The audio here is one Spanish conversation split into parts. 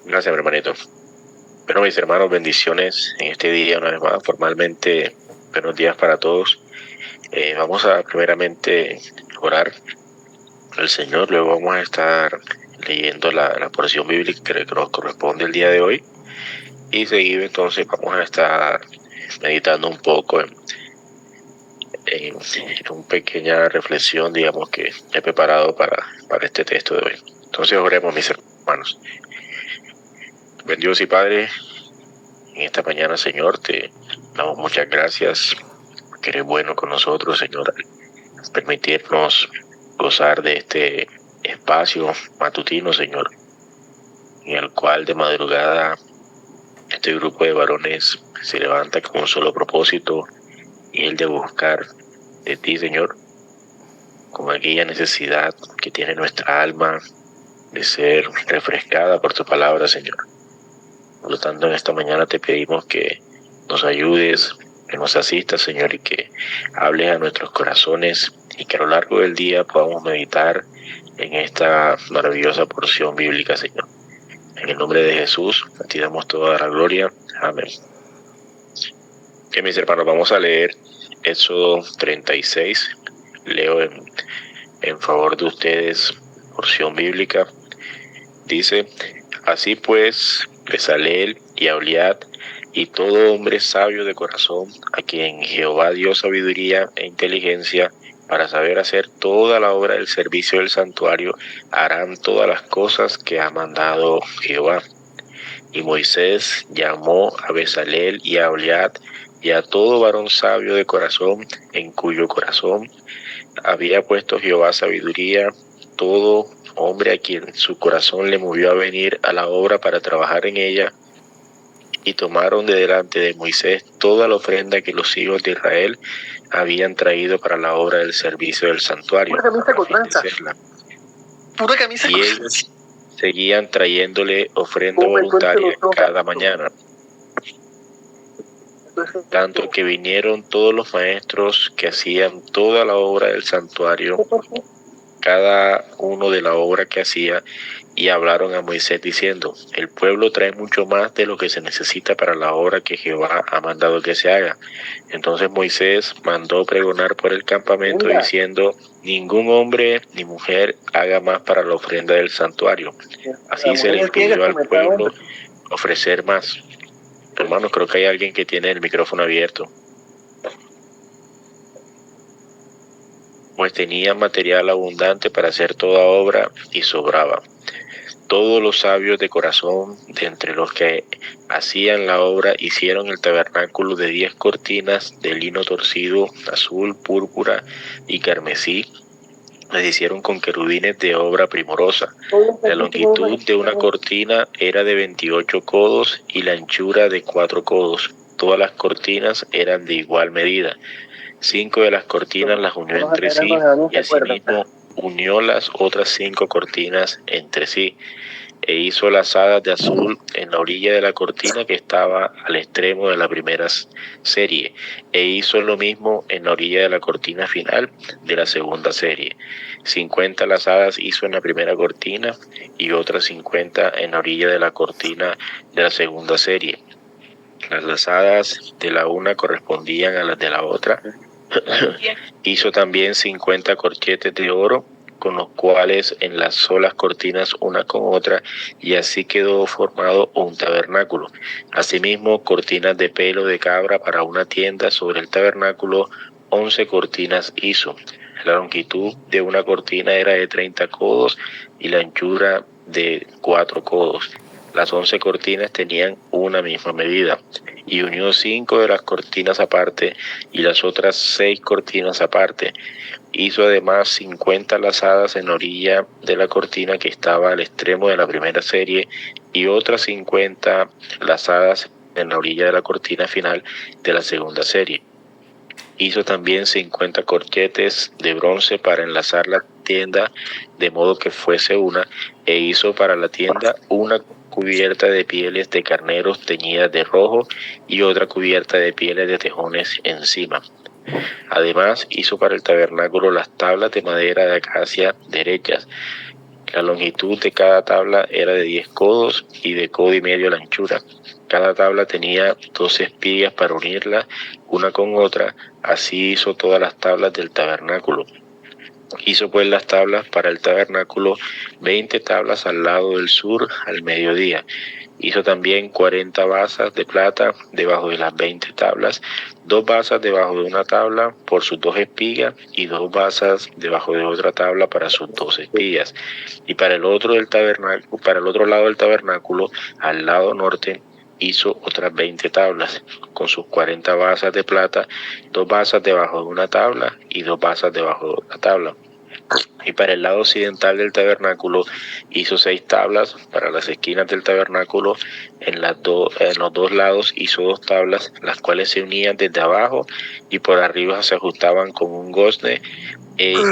Gracias, mi hermanito. Bueno, mis hermanos, bendiciones en este día una vez más. Formalmente, buenos días para todos. Vamos a primeramente orar al Señor, luego vamos a estar leyendo la porción bíblica que nos corresponde el día de hoy. Y seguido entonces vamos a estar meditando un poco en una pequeña reflexión, digamos, que he preparado para este texto de hoy. Entonces oremos, mis hermanos. Buen Dios y Padre, en esta mañana, Señor, te damos muchas gracias porque eres bueno con nosotros, Señor, al permitirnos gozar de este espacio matutino, Señor, en el cual de madrugada este grupo de varones se levanta con un solo propósito, y el de buscar de ti, Señor, con aquella necesidad que tiene nuestra alma de ser refrescada por tu palabra, Señor. Por lo tanto, en esta mañana te pedimos que nos ayudes, que nos asistas, Señor, y que hables a nuestros corazones y que a lo largo del día podamos meditar en esta maravillosa porción bíblica, Señor. En el nombre de Jesús, a ti damos toda la gloria. Amén. Que mis hermanos, vamos a leer Éxodo 36. Leo en favor de ustedes, porción bíblica. Dice: así pues, Bezaleel y Aholiab y todo hombre sabio de corazón, a quien Jehová dio sabiduría e inteligencia para saber hacer toda la obra del servicio del santuario, harán todas las cosas que ha mandado Jehová. Y Moisés llamó a Bezaleel y a Aholiab y a todo varón sabio de corazón, en cuyo corazón había puesto Jehová sabiduría, todo hombre a quien su corazón le movió a venir a la obra para trabajar en ella, y tomaron de delante de Moisés toda la ofrenda que los hijos de Israel habían traído para la obra del servicio del santuario, a fin de hacerla. Y ellos seguían trayéndole ofrenda voluntaria cada mañana, tanto que vinieron todos los maestros que hacían toda la obra del santuario, cada uno de la obra que hacía, y hablaron a Moisés diciendo: el pueblo trae mucho más de lo que se necesita para la obra que Jehová ha mandado que se haga. Entonces Moisés mandó pregonar por el campamento diciendo: ningún hombre ni mujer haga más para la ofrenda del santuario. Así se le impidió al pueblo ofrecer más. Hermanos, creo que hay alguien que tiene el micrófono abierto. Pues tenía material abundante para hacer toda obra y sobraba. Todos los sabios de corazón, de entre los que hacían la obra, hicieron el tabernáculo de 10 cortinas de lino torcido, azul, púrpura y carmesí. Las hicieron con querubines de obra primorosa. La longitud de una cortina era de 28 codos y la anchura de 4 codos. Todas las cortinas eran de igual medida. 5 de las cortinas las unió entre sí, y asimismo unió las otras 5 cortinas entre sí, e hizo lazadas de azul en la orilla de la cortina que estaba al extremo de la primera serie, e hizo lo mismo en la orilla de la cortina final de la segunda serie. 50 lazadas hizo en la primera cortina y otras 50 en la orilla de la cortina de la segunda serie. Las lazadas de la una correspondían a las de la otra. Hizo también 50 corchetes de oro, con los cuales enlazó las cortinas una con otra, y así quedó formado un tabernáculo. Asimismo, cortinas de pelo de cabra para una tienda sobre el tabernáculo, 11 cortinas hizo. La longitud de una cortina era de 30 codos y la anchura de 4 codos. Las 11 cortinas tenían una misma medida, y unió 5 de las cortinas aparte y las otras 6 cortinas aparte. Hizo además 50 lazadas en la orilla de la cortina que estaba al extremo de la primera serie, y otras 50 lazadas en la orilla de la cortina final de la segunda serie. Hizo también 50 corchetes de bronce para enlazar la tienda, de modo que fuese una, e hizo para la tienda una cubierta de pieles de carneros teñidas de rojo y otra cubierta de pieles de tejones encima. Además hizo para el tabernáculo las tablas de madera de acacia derechas, La longitud de cada tabla era de 10 codos y de codo y medio la anchura. Cada tabla tenía 12 espigas para unirla una con otra. Así hizo todas las tablas del tabernáculo. Hizo pues las tablas para el tabernáculo, 20 tablas al lado del sur al mediodía. Hizo también 40 basas de plata debajo de las 20 tablas, 2 basas debajo de una tabla por sus 2 espigas y 2 basas debajo de otra tabla para sus 2 espigas. Y para el otro lado del tabernáculo, al lado norte, hizo otras 20 tablas con sus 40 basas de plata, 2 basas debajo de una tabla y 2 basas debajo de otra tabla. Y para el lado occidental del tabernáculo hizo 6 tablas para las esquinas del tabernáculo. En los 2 lados hizo 2 tablas, las cuales se unían desde abajo y por arriba se ajustaban con un gozne.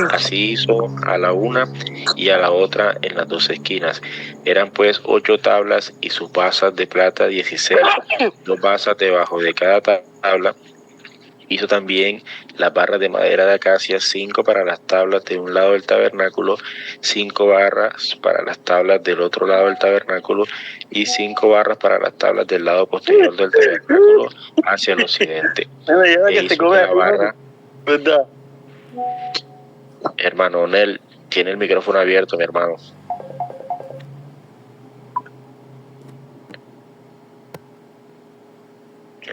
Así hizo a la una y a la otra en las 2 esquinas. Eran pues 8 tablas y sus basas de plata 16, 2 basas debajo de cada tabla. Hizo también las barras de madera de acacia, 5 para las tablas de un lado del tabernáculo, 5 barras para las tablas del otro lado del tabernáculo y 5 barras para las tablas del lado posterior del tabernáculo hacia el occidente. Hizo la barra. ¿Verdad? Hermano Nel, tiene el micrófono abierto, mi hermano.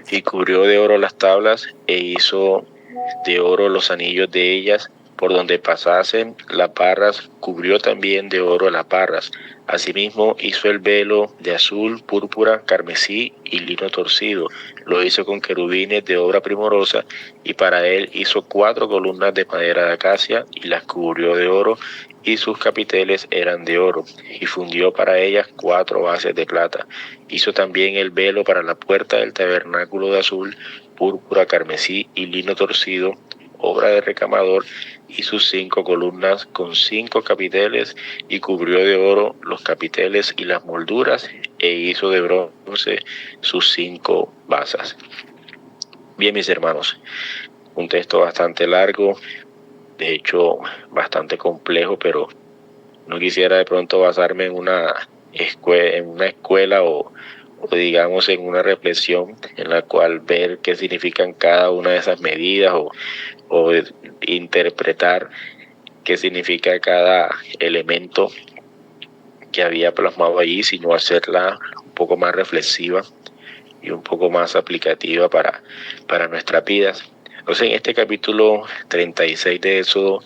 Y cubrió de oro las tablas e hizo de oro los anillos de ellas por donde pasasen las barras, cubrió también de oro las barras. Asimismo hizo el velo de azul, púrpura, carmesí y lino torcido. Lo hizo con querubines de obra primorosa y para él hizo 4 columnas de madera de acacia y las cubrió de oro y sus capiteles eran de oro y fundió para ellas 4 bases de plata. Hizo también el velo para la puerta del tabernáculo de azul, púrpura, carmesí y lino torcido, obra de recamador, y sus 5 columnas con 5 capiteles, y cubrió de oro los capiteles y las molduras, e hizo de bronce sus 5 basas. Bien, mis hermanos, un texto bastante largo, de hecho bastante complejo, pero no quisiera de pronto basarme en una escuela o digamos en una reflexión en la cual ver qué significan cada una de esas medidas o interpretar qué significa cada elemento que había plasmado allí, sino hacerla un poco más reflexiva y un poco más aplicativa para nuestras vidas. Entonces, en este capítulo 36 de Éxodo,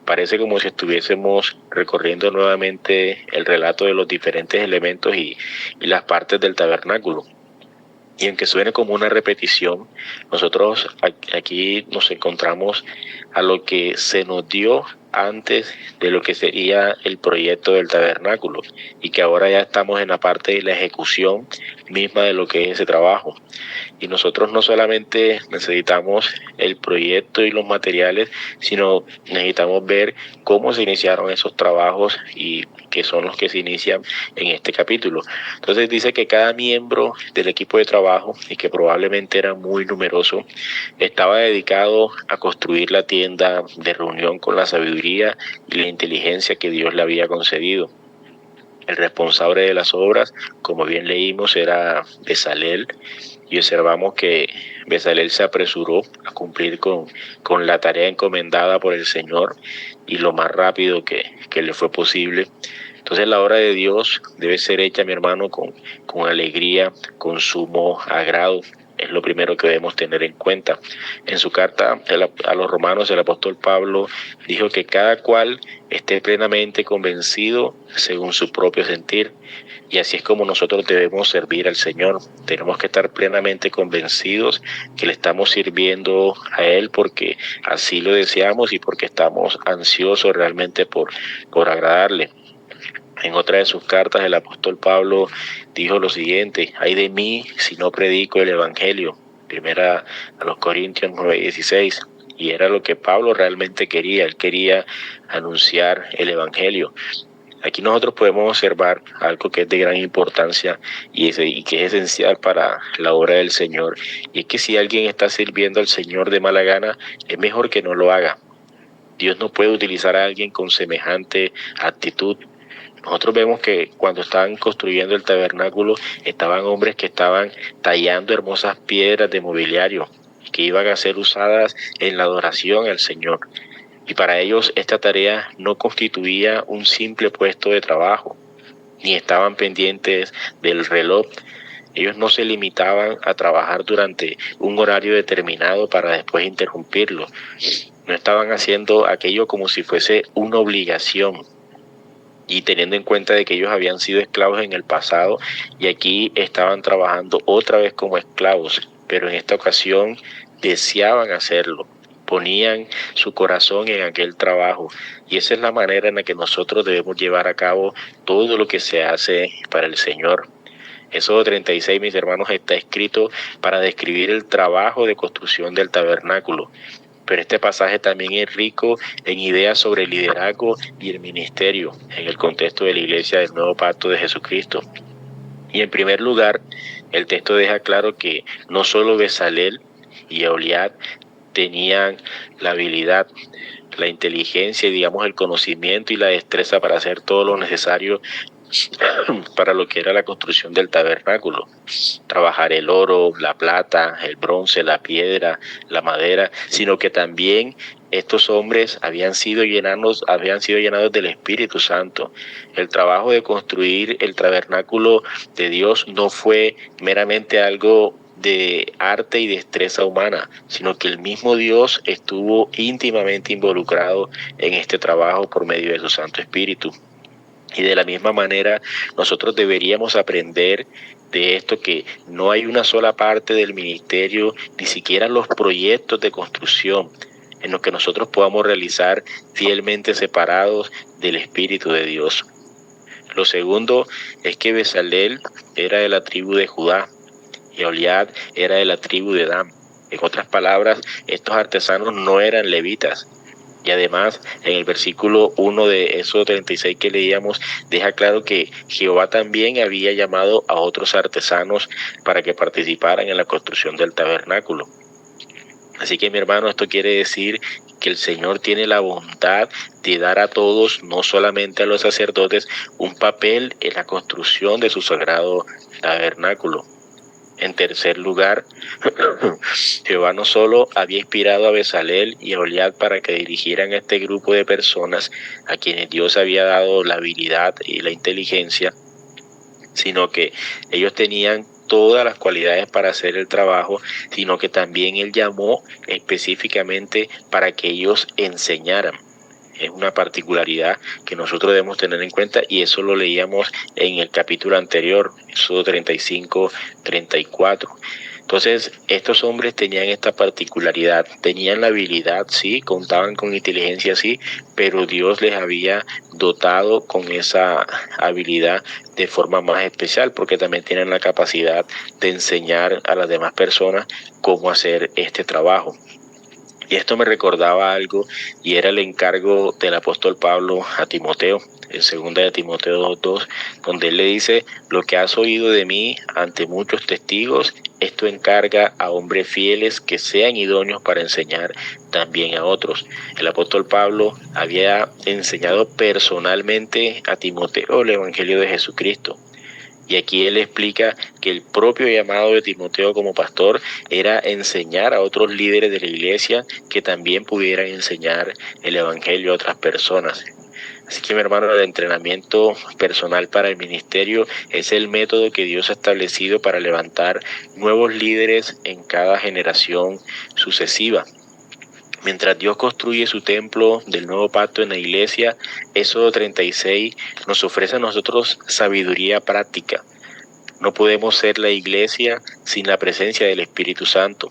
parece como si estuviésemos recorriendo nuevamente el relato de los diferentes elementos y las partes del tabernáculo. Y aunque suene como una repetición, nosotros aquí nos encontramos a lo que se nos dio antes de lo que sería el proyecto del tabernáculo y que ahora ya estamos en la parte de la ejecución misma de lo que es ese trabajo. Y nosotros no solamente necesitamos el proyecto y los materiales, sino necesitamos ver cómo se iniciaron esos trabajos y que son los que se inician en este capítulo. Entonces dice que cada miembro del equipo de trabajo, y que probablemente era muy numeroso, estaba dedicado a construir la tienda de reunión con la sabiduría y la inteligencia que Dios le había concedido. El responsable de las obras, como bien leímos, era Bezalel, y observamos que Bezalel se apresuró a cumplir con la tarea encomendada por el Señor y lo más rápido que le fue posible. Entonces la obra de Dios debe ser hecha, mi hermano, con alegría, con sumo agrado. Es lo primero que debemos tener en cuenta. En su carta a los romanos, el apóstol Pablo dijo que cada cual esté plenamente convencido según su propio sentir. Y así es como nosotros debemos servir al Señor. Tenemos que estar plenamente convencidos que le estamos sirviendo a Él porque así lo deseamos y porque estamos ansiosos realmente por agradarle. En otra de sus cartas, el apóstol Pablo dijo lo siguiente: ay de mí si no predico el evangelio. Primera a los Corintios 9:16. Y era lo que Pablo realmente quería. Él quería anunciar el evangelio. Aquí nosotros podemos observar algo que es de gran importancia y que es esencial para la obra del Señor. Y es que si alguien está sirviendo al Señor de mala gana, es mejor que no lo haga. Dios no puede utilizar a alguien con semejante actitud. Nosotros vemos que cuando estaban construyendo el tabernáculo, estaban hombres que estaban tallando hermosas piedras de mobiliario que iban a ser usadas en la adoración al Señor. Y para ellos esta tarea no constituía un simple puesto de trabajo, ni estaban pendientes del reloj. Ellos no se limitaban a trabajar durante un horario determinado para después interrumpirlo. No estaban haciendo aquello como si fuese una obligación, y teniendo en cuenta de que ellos habían sido esclavos en el pasado y aquí estaban trabajando otra vez como esclavos, pero en esta ocasión deseaban hacerlo, ponían su corazón en aquel trabajo, y esa es la manera en la que nosotros debemos llevar a cabo todo lo que se hace para el Señor. Éxodo 36, mis hermanos, está escrito para describir el trabajo de construcción del tabernáculo. Pero este pasaje también es rico en ideas sobre el liderazgo y el ministerio en el contexto de la iglesia del nuevo pacto de Jesucristo. Y en primer lugar, el texto deja claro que no solo Bezalel y Aholiab tenían la habilidad, la inteligencia y digamos el conocimiento y la destreza para hacer todo lo necesario para lo que era la construcción del tabernáculo. Trabajar el oro, la plata, el bronce, la piedra, la madera, sino que también estos hombres habían sido llenados del Espíritu Santo. El trabajo de construir el tabernáculo de Dios no fue meramente algo de arte y destreza humana, sino que el mismo Dios estuvo íntimamente involucrado en este trabajo por medio de su Santo Espíritu. Y de la misma manera, nosotros deberíamos aprender de esto, que no hay una sola parte del ministerio, ni siquiera los proyectos de construcción, en los que nosotros podamos realizar fielmente separados del Espíritu de Dios. Lo segundo es que Bezalel era de la tribu de Judá y Aholiab era de la tribu de Dan. En otras palabras, estos artesanos no eran levitas. Y además, en el versículo 1 de Éxodo 36 que leíamos, deja claro que Jehová también había llamado a otros artesanos para que participaran en la construcción del tabernáculo. Así que, mi hermano, esto quiere decir que el Señor tiene la bondad de dar a todos, no solamente a los sacerdotes, un papel en la construcción de su sagrado tabernáculo. En tercer lugar, Jehová no solo había inspirado a Bezalel y a Aholiab para que dirigieran a este grupo de personas a quienes Dios había dado la habilidad y la inteligencia, sino que ellos tenían todas las cualidades para hacer el trabajo, sino que también Él llamó específicamente para que ellos enseñaran. Es una particularidad que nosotros debemos tener en cuenta, y eso lo leíamos en el capítulo anterior, Éxodo 35, 34. Entonces, estos hombres tenían esta particularidad, tenían la habilidad, sí, contaban con inteligencia, sí, pero Dios les había dotado con esa habilidad de forma más especial, porque también tienen la capacidad de enseñar a las demás personas cómo hacer este trabajo. Y esto me recordaba algo, y era el encargo del apóstol Pablo a Timoteo, en 2 de Timoteo 2:2, donde él le dice: lo que has oído de mí ante muchos testigos, esto encarga a hombres fieles que sean idóneos para enseñar también a otros. El apóstol Pablo había enseñado personalmente a Timoteo el Evangelio de Jesucristo. Y aquí él explica que el propio llamado de Timoteo como pastor era enseñar a otros líderes de la iglesia que también pudieran enseñar el evangelio a otras personas. Así que, mi hermano, el entrenamiento personal para el ministerio es el método que Dios ha establecido para levantar nuevos líderes en cada generación sucesiva. Mientras Dios construye su templo del nuevo pacto en la iglesia, Éxodo 36 nos ofrece a nosotros sabiduría práctica. No podemos ser la iglesia sin la presencia del Espíritu Santo.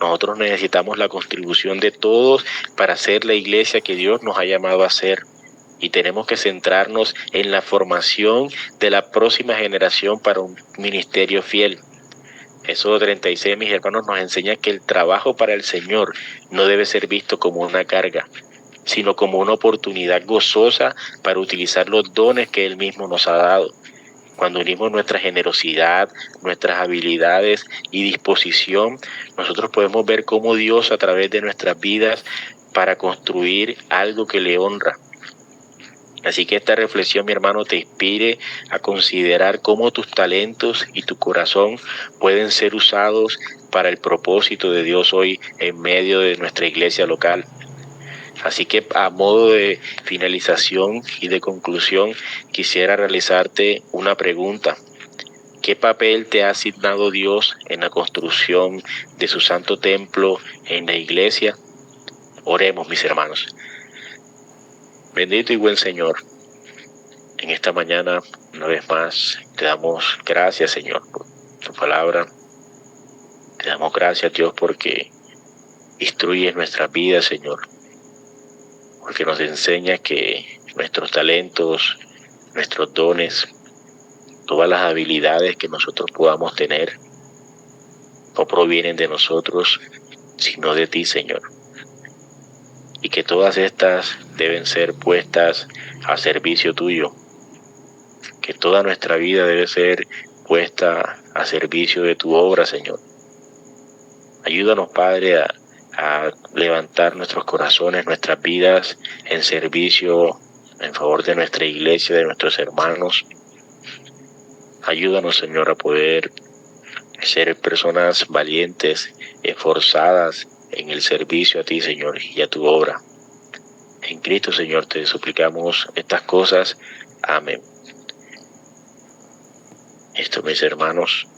Nosotros necesitamos la contribución de todos para ser la iglesia que Dios nos ha llamado a ser. Y tenemos que centrarnos en la formación de la próxima generación para un ministerio fiel. Éxodo 36, mis hermanos, nos enseña que el trabajo para el Señor no debe ser visto como una carga, sino como una oportunidad gozosa para utilizar los dones que Él mismo nos ha dado. Cuando unimos nuestra generosidad, nuestras habilidades y disposición, nosotros podemos ver cómo Dios, a través de nuestras vidas, para construir algo que le honra. Así que esta reflexión, mi hermano, te inspire a considerar cómo tus talentos y tu corazón pueden ser usados para el propósito de Dios hoy en medio de nuestra iglesia local. Así que a modo de finalización y de conclusión, quisiera realizarte una pregunta. ¿Qué papel te ha asignado Dios en la construcción de su santo templo en la iglesia? Oremos, mis hermanos. Bendito y buen Señor, en esta mañana, una vez más, te damos gracias, Señor, por tu palabra. Te damos gracias, Dios, porque instruyes nuestras vidas, Señor, porque nos enseñas que nuestros talentos, nuestros dones, todas las habilidades que nosotros podamos tener, no provienen de nosotros, sino de ti, Señor. Y que todas estas deben ser puestas a servicio tuyo, que toda nuestra vida debe ser puesta a servicio de tu obra, Señor. Ayúdanos, Padre, a levantar nuestros corazones, nuestras vidas en servicio, en favor de nuestra iglesia, de nuestros hermanos. Ayúdanos, Señor, a poder ser personas valientes, esforzadas en el servicio a ti, Señor, y a tu obra. En Cristo, Señor, te suplicamos estas cosas. Amén. Esto, mis hermanos,